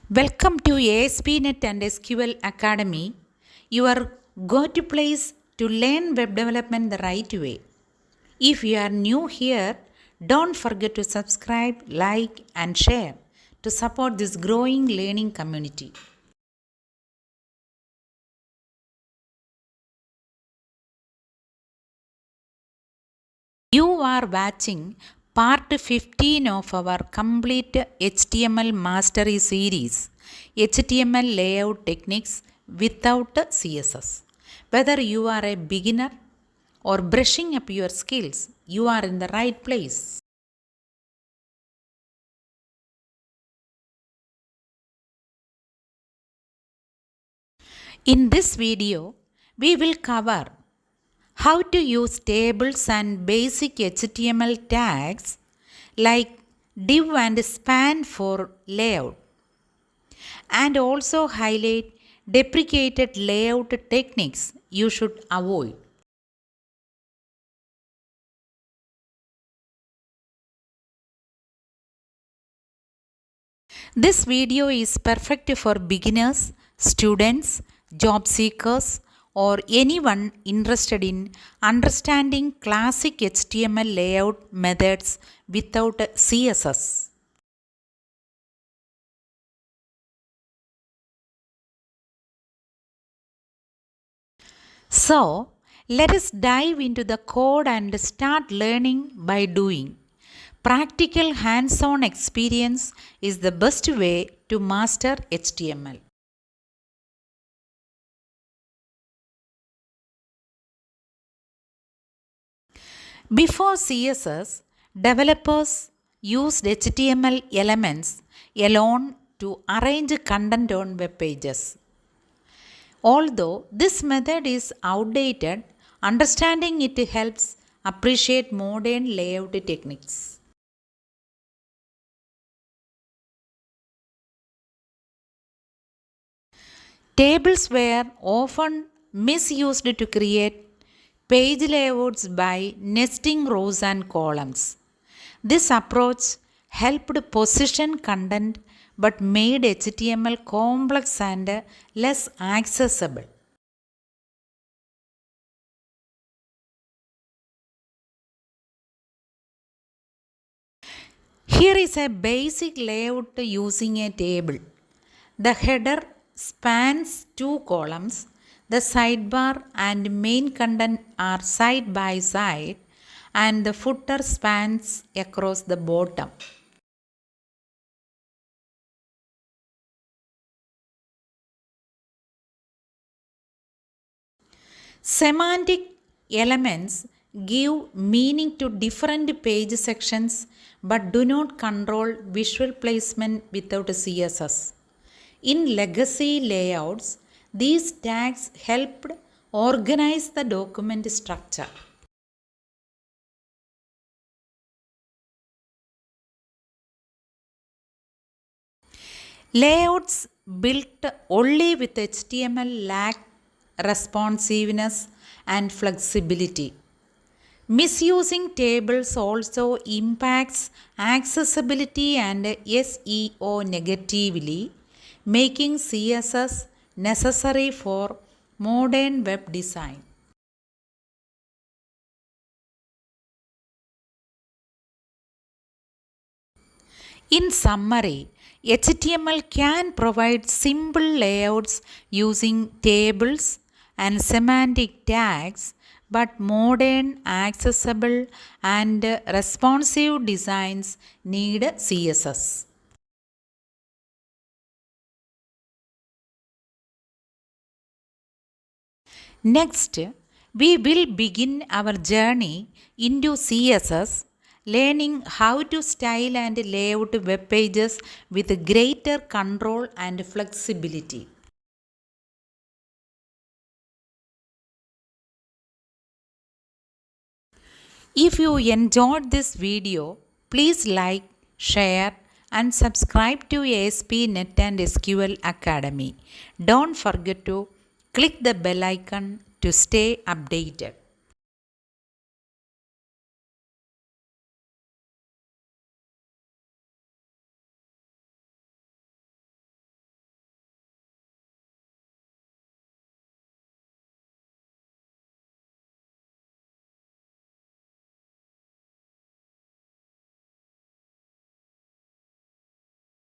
Welcome to ASP NET and SQL Academy, your go-to place to learn web development the right way. If you are new here, don't forget to subscribe, like, and share to support this growing learning community. You are watching part 15 of our complete HTML Mastery series, HTML Layout Techniques without CSS. Whether you are a beginner or brushing up your skills, you are in the right place. In this video, we will cover how to use tables and basic HTML tags like div and span for layout, and also highlight deprecated layout techniques you should avoid. This video is perfect for beginners, students, job seekers, or anyone interested in understanding classic HTML layout methods without CSS. So, let us dive into the code and start learning by doing. Practical hands-on experience is the best way to master HTML. Before CSS, developers used HTML elements alone to arrange content on web pages. Although this method is outdated, understanding it helps appreciate modern layout techniques. Tables were often misused to create page layouts by nesting rows and columns. This approach helped position content but made HTML complex and less accessible. Here is a basic layout using a table. The header spans two columns. The sidebar and main content are side by side, and the footer spans across the bottom. Semantic elements give meaning to different page sections but do not control visual placement without CSS. In legacy layouts, these tags helped organize the document structure. Layouts built only with HTML lack responsiveness and flexibility. Misusing tables also impacts accessibility and SEO negatively, making CSS necessary for modern web design. In summary, HTML can provide simple layouts using tables and semantic tags, but modern, accessible, and responsive designs need CSS. Next, we will begin our journey into CSS, learning how to style and layout web pages with greater control and flexibility. If you enjoyed this video, please like, share, and subscribe to ASP NET and SQL Academy. Don't forget to click the bell icon to stay updated.